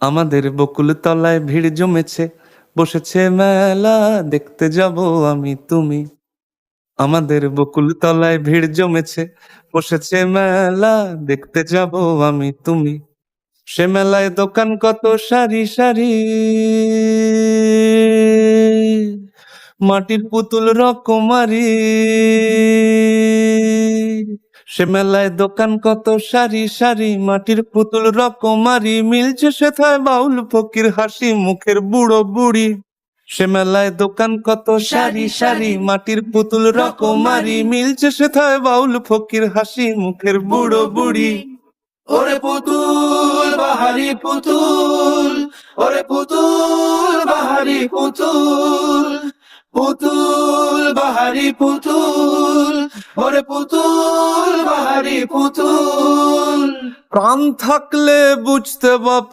আমাদের বকুল তলায় ভিড় জমেছে, বসেছে মেলা, দেখতে যাব আমি তুমি। আমাদের বকুল তলায় ভিড় জমেছে, বসেছে মেলা, দেখতে যাব আমি তুমি। সে মেলায় দোকান কত সারি সারি, মাটির পুতুল রকমারি। সে মেলায় দোকান কত সারি সারি, মাটির পুতুল রকমারি। মিলছে সেথায় বাউল ফকির হাসি মুখের বুড়ো বুড়ি। সে মেলায় দোকান কত সারি সারি, মাটির পুতুল রকমারি। মিলছে সেথায় বাউল ফকির হাসি মুখের বুড়ো বুড়ি। ওরে পুতুল বাহারি পুতুল, ওরে পুতুল বাহারি পুতুল, পুতুল বাহারি পুতুল, ওরে পুতুল বাহারি পুতুল। প্রাণ থাকলে বুঝতে বাপু